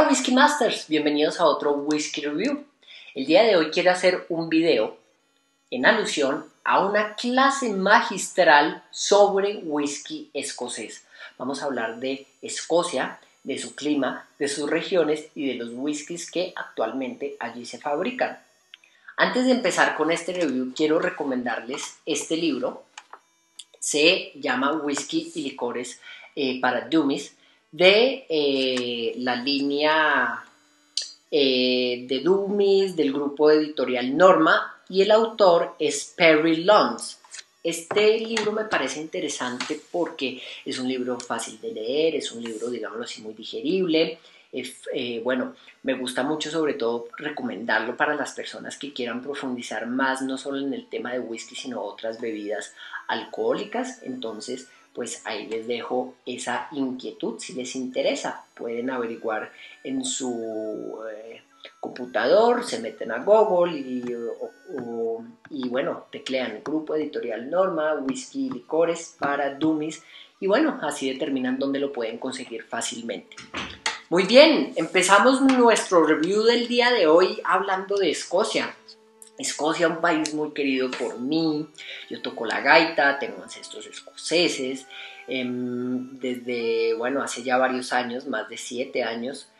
Hola Whisky Masters, bienvenidos a otro Whisky Review. El día de hoy quiero hacer un video en alusión a una clase magistral sobre whisky escocés. Vamos a hablar de Escocia, de su clima, de sus regiones y de los whiskies que actualmente allí se fabrican. Antes de empezar con este review, quiero recomendarles este libro. Se llama Whisky y licores para dummies, de la línea de dummies del grupo editorial Norma, y el autor es Perry Luns. Este libro me parece interesante porque es un libro fácil de leer, es un libro, digámoslo así, muy digerible. Bueno, me gusta mucho, sobre todo, recomendarlo para las personas que quieran profundizar más, no solo en el tema de whisky, sino otras bebidas alcohólicas. Entonces, pues ahí les dejo esa inquietud. Si les interesa, pueden averiguar en su computador, se meten a Google y bueno, teclean Grupo Editorial Norma, Whisky y Licores para Dummies, y bueno, así determinan dónde lo pueden conseguir fácilmente. Muy bien, empezamos nuestro review del día de hoy hablando de Escocia. Escocia, un país muy querido por mí. Yo toco la gaita, tengo ancestros escoceses. Desde, bueno, hace ya varios años, más de 7 años,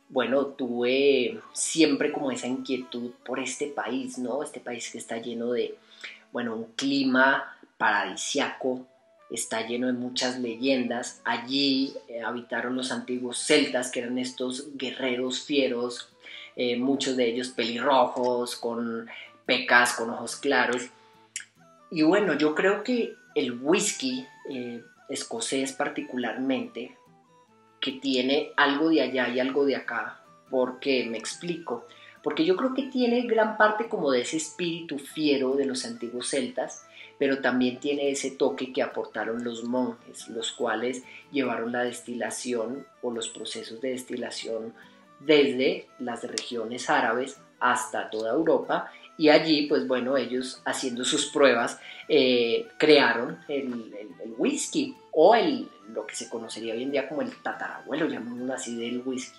bueno, tuve siempre como esa inquietud por este país, ¿no? Este país que está lleno de, bueno, un clima paradisiaco, está lleno de muchas leyendas. Allí habitaron los antiguos celtas, que eran estos guerreros fieros, muchos de ellos pelirrojos, con pecas, con ojos claros. Y bueno, yo creo que el whisky escocés particularmente, que tiene algo de allá y algo de acá, porque me explico, porque yo creo que tiene gran parte como de ese espíritu fiero de los antiguos celtas, pero también tiene ese toque que aportaron los monjes, los cuales llevaron la destilación o los procesos de destilación desde las regiones árabes hasta toda Europa, y allí, pues bueno, ellos haciendo sus pruebas crearon el whisky, o lo que se conocería hoy en día como el tatarabuelo, llamémoslo así, del whisky.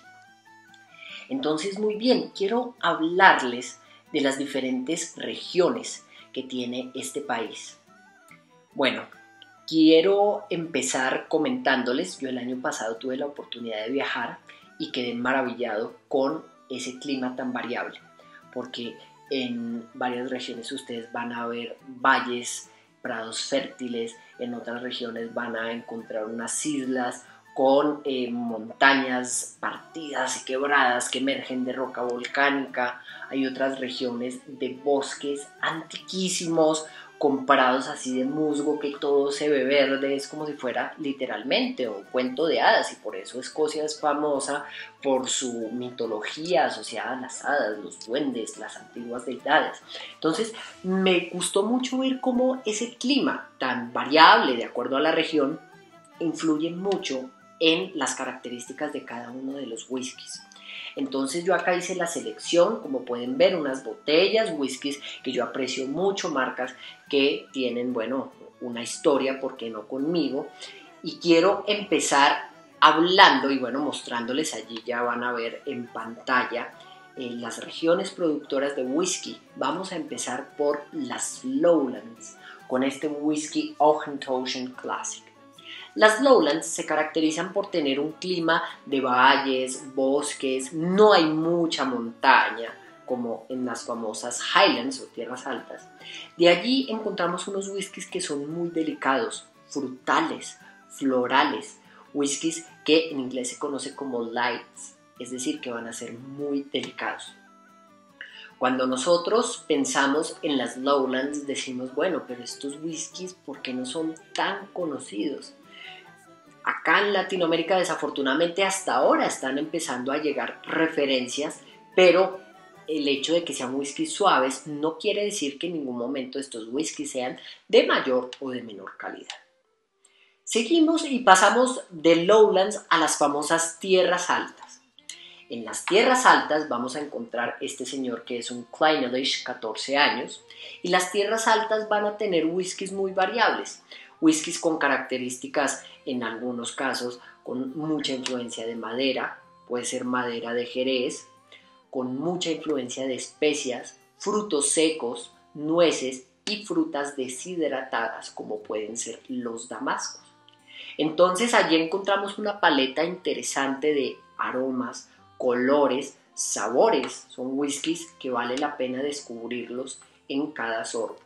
Entonces, muy bien, quiero hablarles de las diferentes regiones que tiene este país. Bueno, quiero empezar comentándoles, yo el año pasado tuve la oportunidad de viajar y quedé maravillado con ese clima tan variable, porque en varias regiones ustedes van a ver valles, prados fértiles, en otras regiones van a encontrar unas islas con montañas partidas y quebradas que emergen de roca volcánica. Hay otras regiones de bosques antiquísimos, con prados así de musgo que todo se ve verde, es como si fuera literalmente un cuento de hadas, y por eso Escocia es famosa por su mitología asociada a las hadas, los duendes, las antiguas deidades. Entonces me gustó mucho ver cómo ese clima tan variable de acuerdo a la región influye mucho en las características de cada uno de los whiskies. Entonces yo acá hice la selección, como pueden ver, unas botellas, whiskies que yo aprecio mucho, marcas que tienen, bueno, una historia, ¿por qué no conmigo? Y quiero empezar hablando y bueno, mostrándoles, allí ya van a ver en pantalla las regiones productoras de whisky. Vamos a empezar por las Lowlands, con este whisky Auchentoshan Classic. Las Lowlands se caracterizan por tener un clima de valles, bosques, no hay mucha montaña, como en las famosas Highlands o tierras altas. De allí encontramos unos whiskies que son muy delicados, frutales, florales, whiskies que en inglés se conoce como lights, es decir, que van a ser muy delicados. Cuando nosotros pensamos en las Lowlands decimos, bueno, pero estos whiskies, ¿por qué no son tan conocidos? Acá en Latinoamérica, desafortunadamente, hasta ahora están empezando a llegar referencias, pero el hecho de que sean whiskies suaves no quiere decir que en ningún momento estos whiskies sean de mayor o de menor calidad. Seguimos y pasamos de Lowlands a las famosas tierras altas. En las tierras altas vamos a encontrar este señor que es un Clynelish, 14 años, y las tierras altas van a tener whiskies muy variables. Whiskies con características, en algunos casos, con mucha influencia de madera, puede ser madera de Jerez, con mucha influencia de especias, frutos secos, nueces y frutas deshidratadas como pueden ser los damascos. Entonces allí encontramos una paleta interesante de aromas, colores, sabores. Son whiskies que vale la pena descubrirlos en cada sorbo.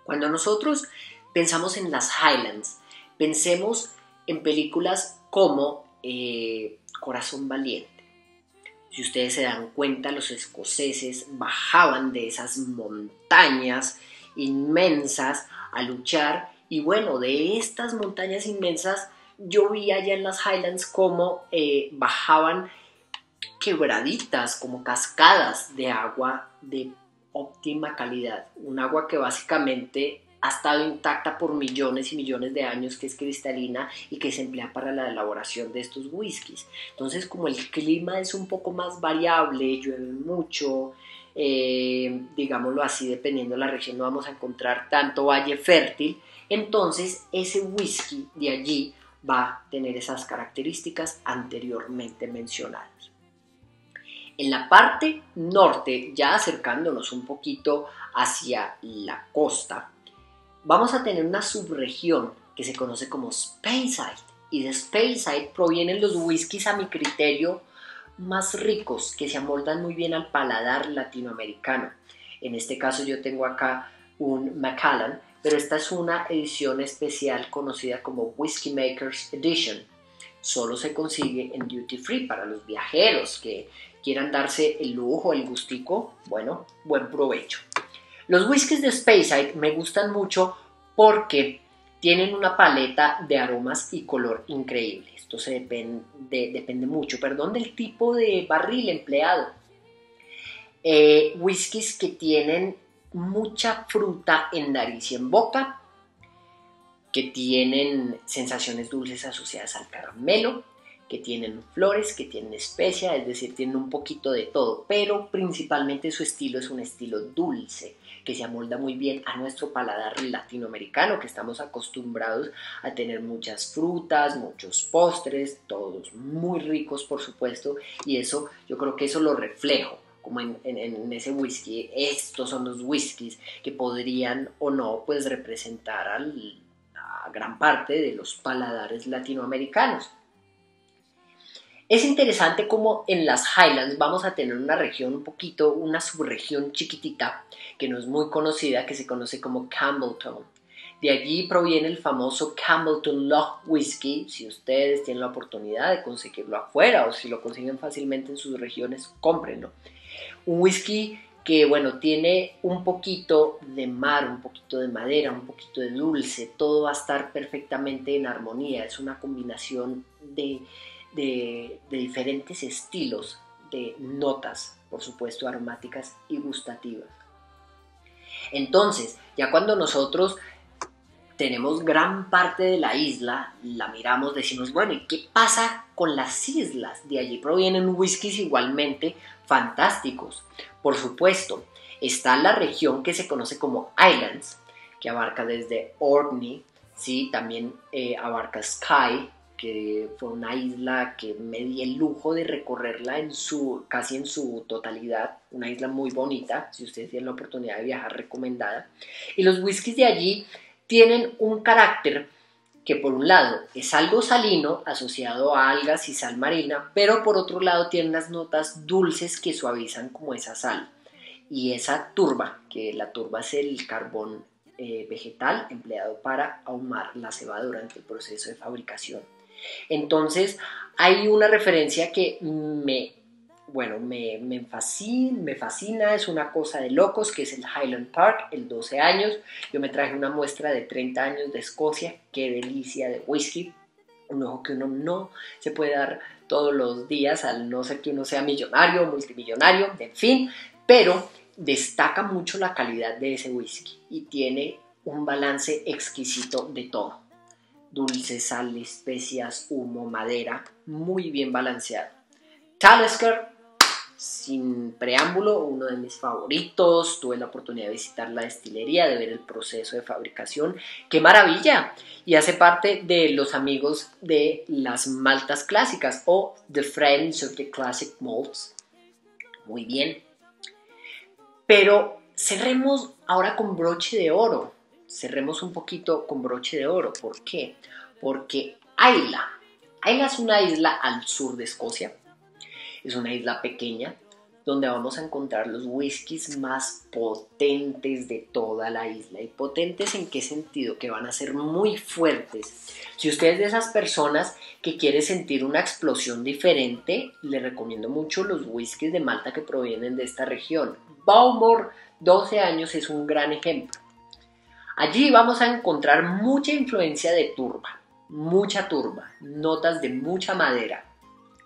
Cuando nosotros pensamos en las Highlands, pensemos en películas como Corazón Valiente. Si ustedes se dan cuenta, los escoceses bajaban de esas montañas inmensas a luchar, y bueno, de estas montañas inmensas yo vi allá en las Highlands cómo bajaban quebraditas, como cascadas de agua de óptima calidad, un agua que básicamente ha estado intacta por millones y millones de años, que es cristalina y que se emplea para la elaboración de estos whiskies. Entonces, como el clima es un poco más variable, llueve mucho, digámoslo así, dependiendo de la región no vamos a encontrar tanto valle fértil, entonces ese whisky de allí va a tener esas características anteriormente mencionadas. En la parte norte, ya acercándonos un poquito hacia la costa, vamos a tener una subregión que se conoce como Speyside, y de Speyside provienen los whiskies, a mi criterio, más ricos, que se amoldan muy bien al paladar latinoamericano. En este caso yo tengo acá un Macallan, pero esta es una edición especial conocida como Whiskey Makers Edition. Solo se consigue en duty free para los viajeros que quieran darse el lujo, el gustico. Bueno, buen provecho. Los whiskies de Speyside me gustan mucho porque tienen una paleta de aromas y color increíble. Esto depende mucho, del tipo de barril empleado. Whiskies que tienen mucha fruta en nariz y en boca, que tienen sensaciones dulces asociadas al caramelo, que tienen flores, que tienen especia, es decir, tienen un poquito de todo, pero principalmente su estilo es un estilo dulce, que se amolda muy bien a nuestro paladar latinoamericano, que estamos acostumbrados a tener muchas frutas, muchos postres, todos muy ricos, por supuesto, y eso, yo creo que eso lo reflejo como en ese whisky. Estos son los whiskies que podrían o no pues representar a gran parte de los paladares latinoamericanos. Es interesante como en las Highlands vamos a tener una subregión chiquitita que no es muy conocida, que se conoce como Campbeltown. De allí proviene el famoso Campbeltown Loch Whisky. Si ustedes tienen la oportunidad de conseguirlo afuera o si lo consiguen fácilmente en sus regiones, cómprenlo. Un whisky que, bueno, tiene un poquito de mar, un poquito de madera, un poquito de dulce, todo va a estar perfectamente en armonía. Es una combinación de diferentes estilos, de notas, por supuesto, aromáticas y gustativas. Entonces, ya cuando nosotros tenemos gran parte de la isla, la miramos, decimos, bueno, ¿y qué pasa con las islas? De allí provienen whiskies igualmente fantásticos. Por supuesto, está la región que se conoce como Islands, que abarca desde Orkney, ¿sí? También abarca Skye, que fue una isla que me di el lujo de recorrerla casi en su totalidad, una isla muy bonita, si ustedes tienen la oportunidad de viajar, recomendada. Y los whiskies de allí tienen un carácter que por un lado es algo salino asociado a algas y sal marina, pero por otro lado tiene unas notas dulces que suavizan como esa sal. Y esa turba, que la turba es el carbón vegetal empleado para ahumar la cebada durante el proceso de fabricación. Entonces hay una referencia que me fascina, es una cosa de locos, que es el Highland Park, el 12 años. Yo me traje una muestra de 30 años de Escocia, qué delicia de whisky, un ojo que uno no se puede dar todos los días, al no ser que uno sea millonario o multimillonario, en fin, pero destaca mucho la calidad de ese whisky y tiene un balance exquisito de todo. Dulce, sal, especias, humo, madera, muy bien balanceado. Talisker sin preámbulo, uno de mis favoritos. Tuve la oportunidad de visitar la destilería, de ver el proceso de fabricación. ¡Qué maravilla! Y hace parte de los amigos de las maltas clásicas o The Friends of the Classic Malts. Muy bien. Pero cerremos ahora con broche de oro. Cerremos un poquito con broche de oro. ¿Por qué? Porque Islay es una isla al sur de Escocia. Es una isla pequeña donde vamos a encontrar los whiskies más potentes de toda la isla. ¿Y potentes en qué sentido? Que van a ser muy fuertes. Si usted es de esas personas que quiere sentir una explosión diferente, le recomiendo mucho los whiskies de Malta que provienen de esta región. Bowmore 12 años es un gran ejemplo. Allí vamos a encontrar mucha influencia de turba, mucha turba, notas de mucha madera,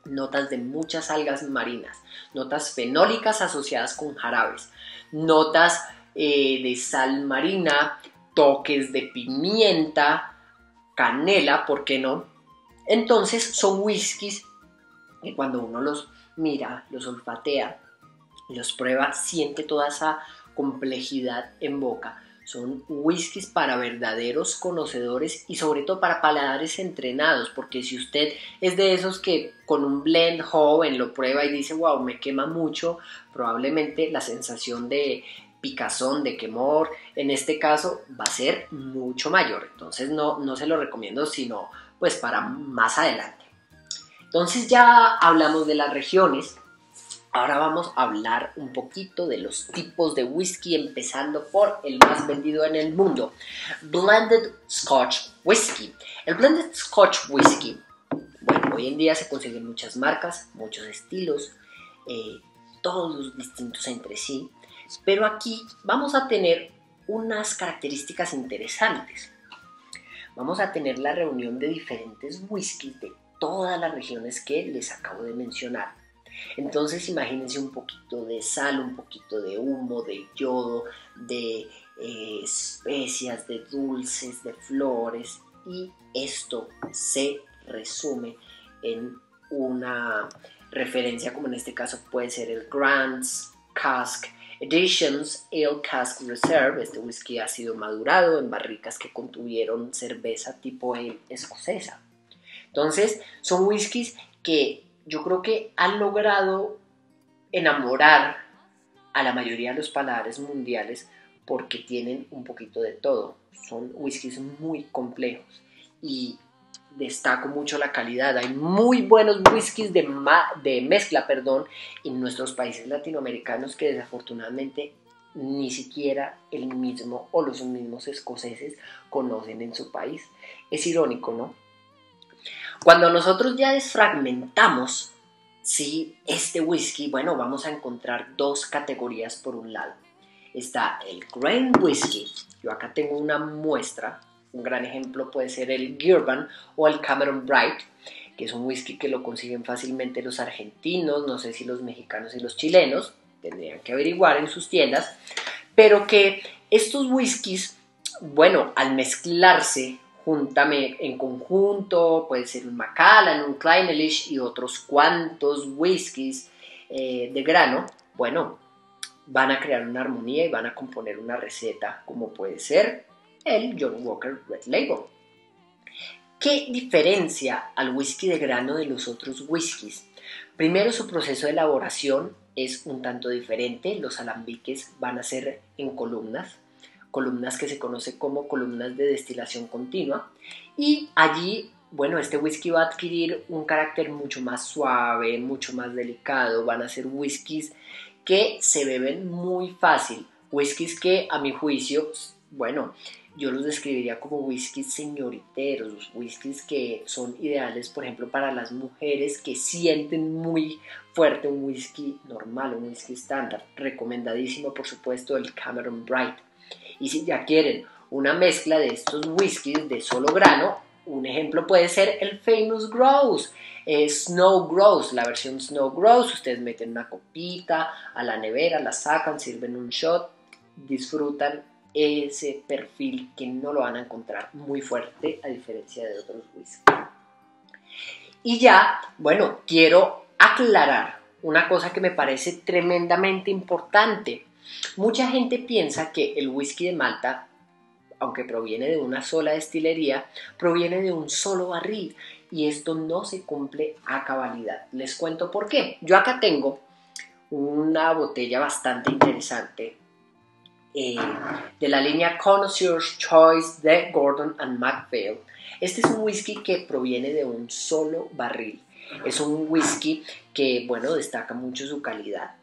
notas de muchas algas marinas, notas fenólicas asociadas con jarabes, notas de sal marina, toques de pimienta, canela, ¿por qué no? Entonces son whiskies que cuando uno los mira, los olfatea, los prueba, siente toda esa complejidad en boca. Son whiskies para verdaderos conocedores y sobre todo para paladares entrenados, porque si usted es de esos que con un blend joven lo prueba y dice wow, me quema mucho, probablemente la sensación de picazón, de quemor, en este caso va a ser mucho mayor. Entonces no se lo recomiendo, sino pues para más adelante. Entonces ya hablamos de las regiones. Ahora vamos a hablar un poquito de los tipos de whisky, empezando por el más vendido en el mundo, Blended Scotch Whisky. El Blended Scotch Whisky, bueno, hoy en día se consiguen muchas marcas, muchos estilos, todos distintos entre sí, pero aquí vamos a tener unas características interesantes. Vamos a tener la reunión de diferentes whiskies de todas las regiones que les acabo de mencionar. Entonces imagínense un poquito de sal, un poquito de humo, de yodo, de especias, de dulces, de flores, y esto se resume en una referencia, como en este caso puede ser el Grant's Cask Editions Ale Cask Reserve. Este whisky ha sido madurado en barricas que contuvieron cerveza tipo ale escocesa. Entonces son whiskies que yo creo que han logrado enamorar a la mayoría de los paladares mundiales porque tienen un poquito de todo. Son whiskies muy complejos y destaco mucho la calidad. Hay muy buenos whiskies de mezcla, en nuestros países latinoamericanos que desafortunadamente ni siquiera el mismo o los mismos escoceses conocen en su país. Es irónico, ¿no? Cuando nosotros ya desfragmentamos, sí, este whisky, bueno, vamos a encontrar dos categorías por un lado. Está el grain whisky. Yo acá tengo una muestra. Un gran ejemplo puede ser el Girvan o el Cameron Bright, que es un whisky que lo consiguen fácilmente los argentinos, no sé si los mexicanos y los chilenos, tendrían que averiguar en sus tiendas, pero que estos whiskies, bueno, al mezclarse en conjunto, puede ser un Macallan, un Clynelish y otros cuantos whiskies de grano, bueno, van a crear una armonía y van a componer una receta como puede ser el Johnnie Walker Red Label. ¿Qué diferencia al whisky de grano de los otros whiskies? Primero, su proceso de elaboración es un tanto diferente. Los alambiques van a ser en columnas que se conoce como columnas de destilación continua, y allí, bueno, este whisky va a adquirir un carácter mucho más suave, mucho más delicado. Van a ser whiskies que se beben muy fácil, whiskies que a mi juicio, bueno, yo los describiría como whiskies señoriteros, whiskies que son ideales, por ejemplo, para las mujeres que sienten muy fuerte un whisky normal, un whisky estándar. Recomendadísimo, por supuesto, el Cameron Bright. Y si ya quieren una mezcla de estos whiskies de solo grano, un ejemplo puede ser el Famous Grouse, Snow Grouse, la versión Snow Grouse. Ustedes meten una copita a la nevera, la sacan, sirven un shot, disfrutan ese perfil que no lo van a encontrar muy fuerte a diferencia de otros whiskies. Y ya, bueno, quiero aclarar una cosa que me parece tremendamente importante. Mucha gente piensa que el whisky de Malta, aunque proviene de una sola destilería, proviene de un solo barril, y esto no se cumple a cabalidad. Les cuento por qué. Yo acá tengo una botella bastante interesante de la línea Connoisseur's Choice de Gordon and MacPhail. Este es un whisky que proviene de un solo barril. Es un whisky que, bueno, destaca mucho su calidad.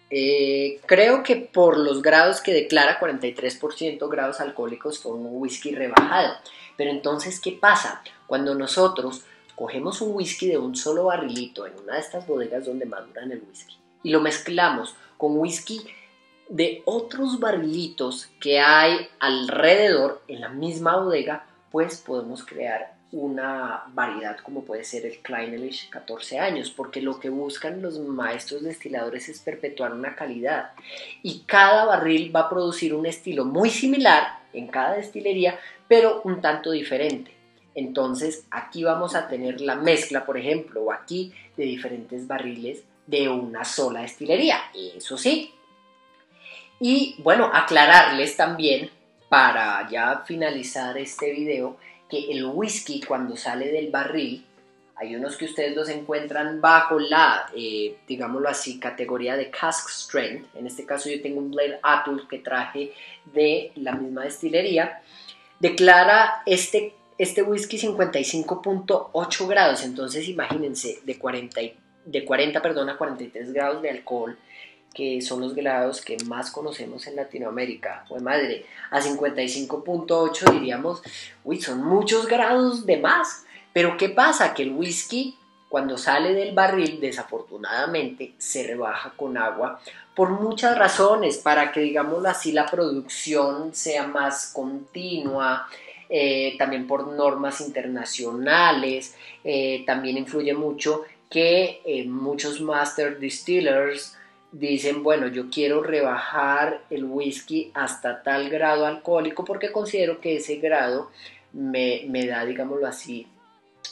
Creo que por los grados que declara, 43% grados alcohólicos, fue un whisky rebajado. Pero entonces, ¿qué pasa? Cuando nosotros cogemos un whisky de un solo barrilito en una de estas bodegas donde maduran el whisky y lo mezclamos con whisky de otros barrilitos que hay alrededor en la misma bodega, pues podemos crear una variedad como puede ser el Clynelish 14 años, porque lo que buscan los maestros destiladores es perpetuar una calidad, y cada barril va a producir un estilo muy similar en cada destilería, pero un tanto diferente. Entonces aquí vamos a tener la mezcla, por ejemplo, o aquí, de diferentes barriles de una sola destilería, eso sí. Y bueno, aclararles también, para ya finalizar este video, que el whisky cuando sale del barril, hay unos que ustedes los encuentran bajo la, digámoslo así, categoría de cask strength. En este caso yo tengo un Blade Atul que traje de la misma destilería. Declara este whisky 55.8 grados, entonces imagínense, de 40 a 43 grados de alcohol, que son los grados que más conocemos en Latinoamérica, pues madre, a 55.8 diríamos, uy, son muchos grados de más. Pero ¿qué pasa? Que el whisky, cuando sale del barril, desafortunadamente se rebaja con agua por muchas razones, para que, digámoslo así, la producción sea más continua, también por normas internacionales. También influye mucho que muchos master distillers dicen, bueno, yo quiero rebajar el whisky hasta tal grado alcohólico porque considero que ese grado me da, digámoslo así,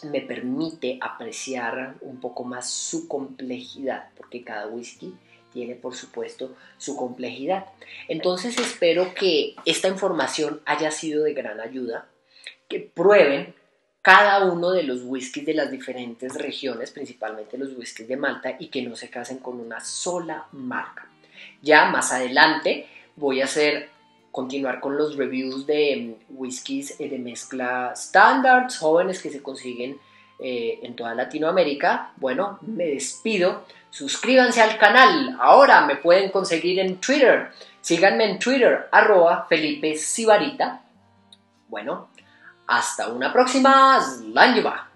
me permite apreciar un poco más su complejidad, porque cada whisky tiene, por supuesto, su complejidad. Entonces espero que esta información haya sido de gran ayuda, que prueben cada uno de los whiskies de las diferentes regiones, principalmente los whiskies de Malta, y que no se casen con una sola marca. Ya más adelante voy a continuar con los reviews de whiskies de mezcla standards, jóvenes, que se consiguen en toda Latinoamérica. Bueno, me despido. Suscríbanse al canal. Ahora me pueden conseguir en Twitter. Síganme en Twitter, @FelipeSibarita. Bueno, hasta una próxima. Slanjuba.